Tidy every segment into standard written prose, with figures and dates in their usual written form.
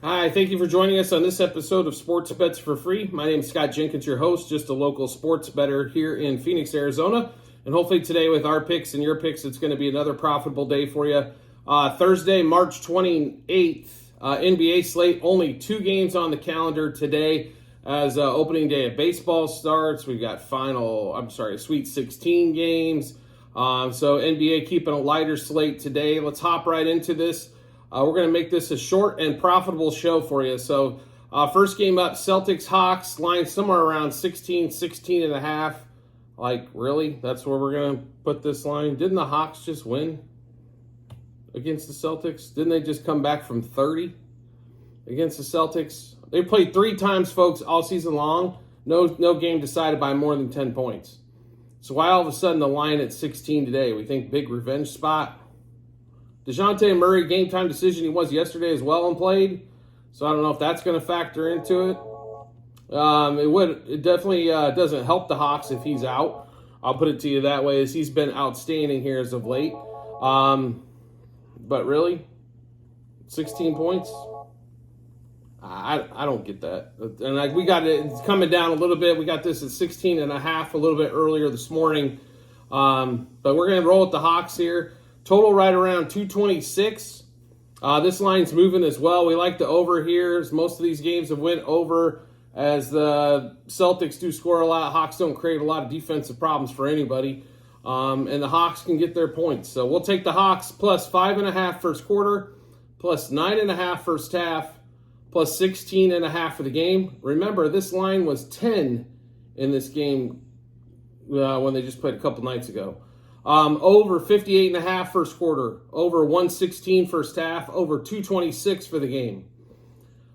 Hi, thank you for joining us on this episode of Sports Bets for Free. My name is Scott Jenkins, your host, just a local sports bettor here in Phoenix, Arizona. And hopefully today with our picks and your picks, it's going to be another profitable day for you. Thursday, March 28th, NBA slate, only 2 games on the calendar today as opening day of baseball starts. We've got Sweet 16 games. So NBA keeping a lighter slate today. Let's hop right into this. We're going to make this a short and profitable show for you. So first game up, Celtics Hawks, line somewhere around 16 and a half. Like, really? That's where we're going to put this line? Didn't the Hawks just win against the Celtics? Didn't they just come back from 30 against the Celtics? They played 3 times, folks, all season long. No game decided by more than 10 points. So why all of a sudden the line at 16 today? We think big revenge spot? DeJounte Murray, game time decision, he was yesterday as well and played. So I don't know if that's going to factor into it. It definitely doesn't help the Hawks if he's out. I'll put it to you that way, as he's been outstanding here as of late. But really, 16 points? I don't get that. And we got it, it's coming down a little bit. We got this at 16 and a half a little bit earlier this morning. But we're going to roll with the Hawks here. Total right around 226. This line's moving as well. We like the over here, as most of these games have went over, as the Celtics do score a lot. Hawks don't create a lot of defensive problems for anybody. And the Hawks can get their points. So we'll take the Hawks plus 5.5 first quarter, plus 9.5 first half, plus 16.5 for the game. Remember, this line was 10 in this game when they just played a couple nights ago. Over 58.5 first quarter, over 116 first half, over 226 for the game.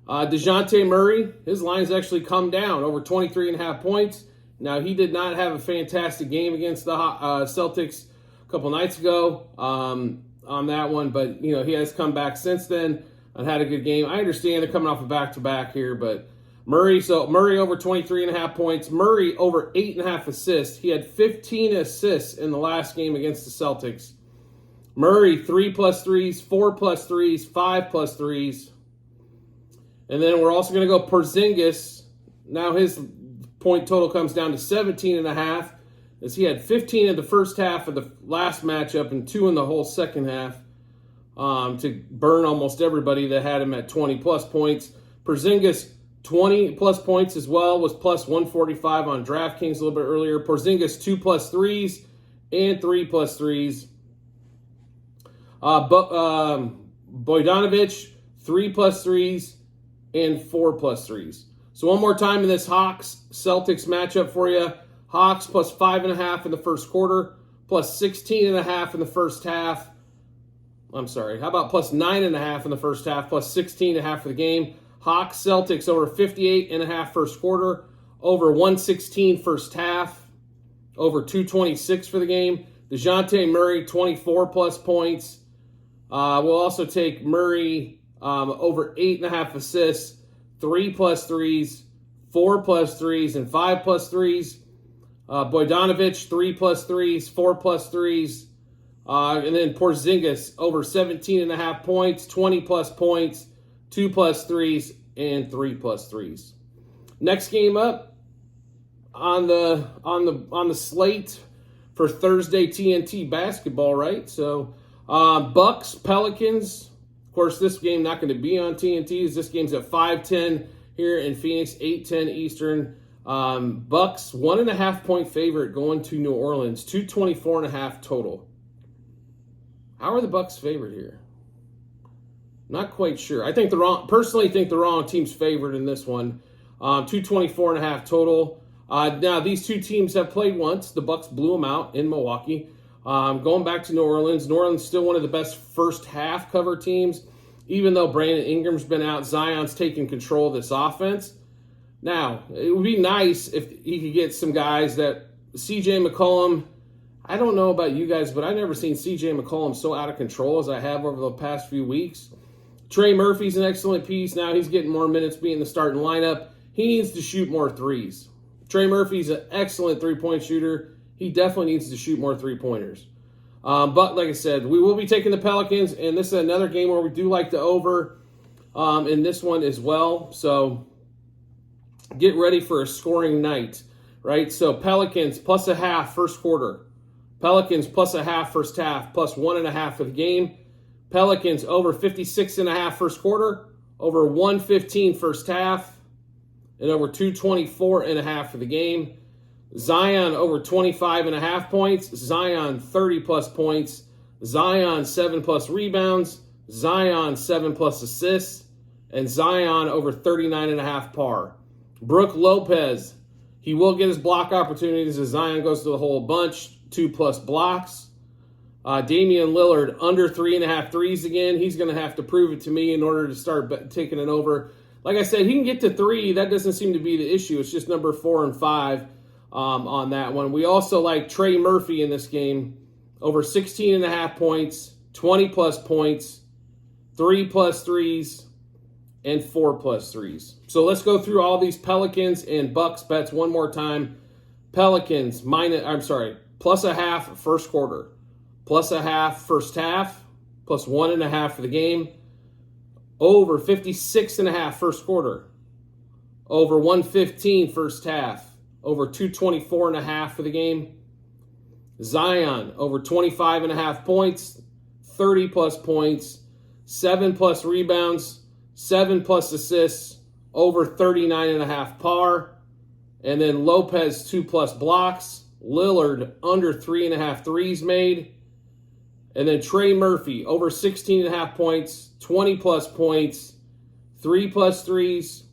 DeJounte Murray, his line's actually come down, over 23.5 points. Now, he did not have a fantastic game against the Celtics a couple nights ago on that one, but he has come back since then and had a good game. I understand they're coming off a back-to-back here, but Murray over 23.5 points. Murray over 8.5 assists. He had 15 assists in the last game against the Celtics. Murray, 3+ threes, 4+ threes, 5+ threes. And then we're also going to go Porzingis. Now his point total comes down to 17.5, as he had 15 in the first half of the last matchup and 2 in the whole second half to burn almost everybody that had him at 20+ points. Porzingis, 20+ points as well, was plus 145 on DraftKings a little bit earlier. Porzingis, 2+ threes and 3+ threes. Bogdanovic, 3+ threes and 4+ threes. So one more time in this Hawks-Celtics matchup for you. Hawks plus 5.5 in the first quarter, plus 16.5 in the first half. I'm sorry, how about plus 9.5 in the first half, plus 16.5 for the game. Hawks, Celtics over 58.5 first quarter, over 116 first half, over 226 for the game. DeJounte Murray, 24+ points. We'll also take Murray over 8.5 assists, 3+ threes, 4+ threes, and 5+ threes. Bogdanovic, 3+ threes, 4+ threes. And then Porzingis over 17.5 points, 20+ points, 2+ threes, and 3+ threes. Next game up on the slate for Thursday TNT basketball, right? So Bucks, Pelicans. Of course, this game not going to be on TNT, as this game's at 5:10 here in Phoenix, 8:10 Eastern. Bucks 1.5 point favorite going to New Orleans, 224.5 total. How are the Bucks favored here? Not quite sure. Personally think the wrong team's favored in this one. 224.5 total. Now, these two teams have played once. The Bucks blew them out in Milwaukee. Going back to New Orleans. New Orleans still one of the best first half cover teams. Even though Brandon Ingram's been out, Zion's taking control of this offense. Now, it would be nice if he could get some guys that C.J. McCollum. I don't know about you guys, but I've never seen C.J. McCollum so out of control as I have over the past few weeks. Trey Murphy's an excellent piece. Now he's getting more minutes being the starting lineup. He needs to shoot more threes. Trey Murphy's an excellent three-point shooter. He definitely needs to shoot more three-pointers. But like I said, we will be taking the Pelicans, and this is another game where we do like the over. in this one as well. So get ready for a scoring night, right? So Pelicans plus a half first quarter. Pelicans plus a half first half, plus 1.5 for the game. Pelicans over 56.5 first quarter, over 115 first half, and over 224.5 for the game. Zion over 25.5 points. Zion 30 plus points. Zion 7 plus rebounds. Zion 7 plus assists. And Zion over 39.5 par. Brook Lopez, he will get his block opportunities as Zion goes to the hole a bunch. 2 plus blocks. Damian Lillard under 3.5 threes again. He's going to have to prove it to me in order to start taking it over. Like I said, he can get to 3. That doesn't seem to be the issue. It's just number 4 and 5 on that one. We also like Trey Murphy in this game. Over 16.5 points, 20 plus points, 3 plus threes, and 4 plus threes. So let's go through all these Pelicans and Bucks bets one more time. Pelicans plus a half first quarter, plus a half first half, plus 1.5 for the game. Over 56.5 first quarter, over 115 first half, over 224.5 for the game. Zion over 25.5 points, 30 plus points, 7 plus rebounds, 7 plus assists, over 39.5 par. And then Lopez 2 plus blocks. Lillard under 3.5 threes made. And then Trey Murphy over 16.5 points, 20 plus points, 3 plus threes,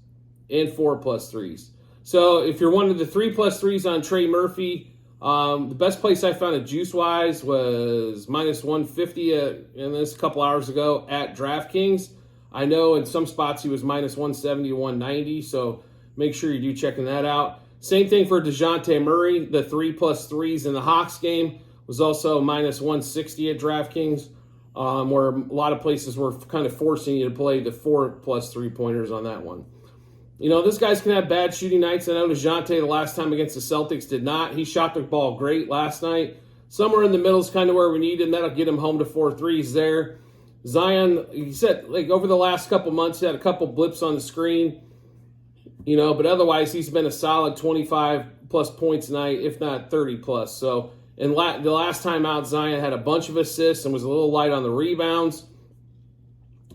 and 4 plus threes. So if you're one of the 3 plus threes on Trey Murphy, the best place I found it juice-wise was minus 150 in this a couple hours ago at DraftKings. I know in some spots he was minus 170 to 190, so make sure you do checking that out. Same thing for DeJounte Murray. The 3 plus threes in the Hawks game was also minus 160 at DraftKings, where a lot of places were kind of forcing you to play the 4 plus three-pointers on that one. You know, this guy's can have bad shooting nights. I know DeJounte the last time against the Celtics did not. He shot the ball great last night. Somewhere in the middle is kind of where we need him. That'll get him home to 4 threes there. Zion, he said, like over the last couple months, he had a couple blips on the screen, you know, but otherwise he's been a solid 25 plus points a night, if not 30 plus. So, and the last time out, Zion had a bunch of assists and was a little light on the rebounds.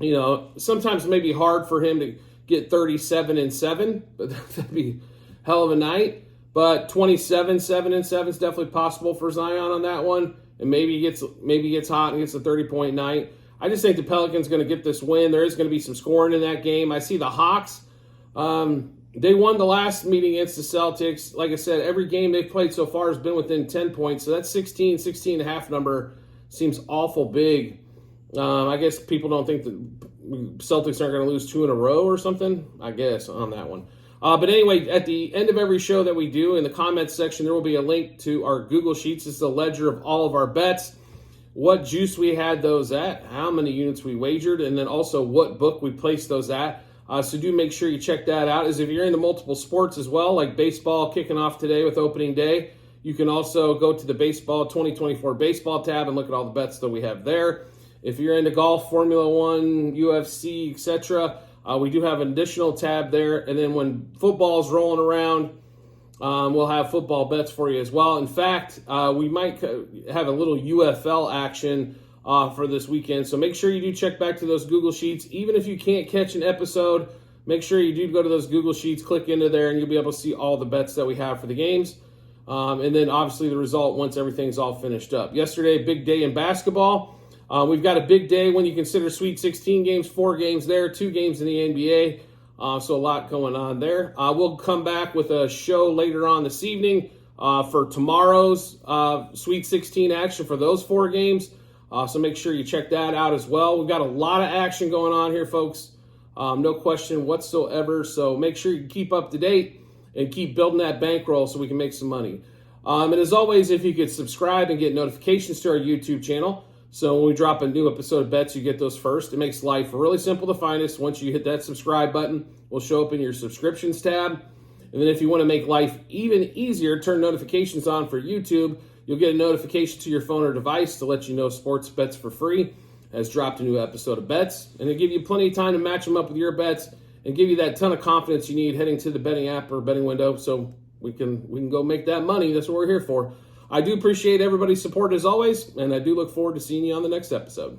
You know, sometimes it may be hard for him to get 37 and 7, but that'd be a hell of a night. But 27, 7 and 7 is definitely possible for Zion on that one. And maybe he gets hot and gets a 30-point night. I just think the Pelicans going to get this win. There is going to be some scoring in that game. I see the Hawks. They won the last meeting against the Celtics. Like I said, every game they've played so far has been within 10 points. So that 16 and a half number seems awful big. I guess people don't think that Celtics aren't going to lose 2 in a row or something, I guess, on that one. But anyway, at the end of every show that we do, in the comments section, there will be a link to our Google Sheets. It's the ledger of all of our bets, what juice we had those at, how many units we wagered, and then also what book we placed those at. So do make sure you check that out. As if you're into multiple sports as well, like baseball kicking off today with opening day, you can also go to the baseball 2024 baseball tab and look at all the bets that we have there. If you're into golf, Formula One, UFC, etc., we do have an additional tab there. And then when football's rolling around, we'll have football bets for you as well. In fact, we might have a little UFL action for this weekend. So make sure you do check back to those Google Sheets. Even if you can't catch an episode, make sure you do go to those Google Sheets, click into there, and you'll be able to see all the bets that we have for the games. And then obviously the result once everything's all finished up. Yesterday, big day in basketball. We've got a big day when you consider Sweet 16 games, 4 games there, 2 games in the NBA. So a lot going on there. We'll come back with a show later on this evening for tomorrow's Sweet 16 action for those 4 games. So make sure you check that out as well. We've got a lot of action going on here, folks. No question whatsoever. So make sure you keep up to date and keep building that bankroll so we can make some money. And as always, if you could subscribe and get notifications to our YouTube channel, so when we drop a new episode of bets, you get those first. It makes life really simple to find us. Once you hit that subscribe button, we'll show up in your subscriptions tab. And then if you want to make life even easier, turn notifications on for YouTube. You'll get a notification to your phone or device to let you know sports bets for free. has dropped a new episode of bets, and it'll give you plenty of time to match them up with your bets and give you that ton of confidence you need heading to the betting app or betting window, so we can go make that money. That's what we're here for. I do appreciate everybody's support as always, and I do look forward to seeing you on the next episode.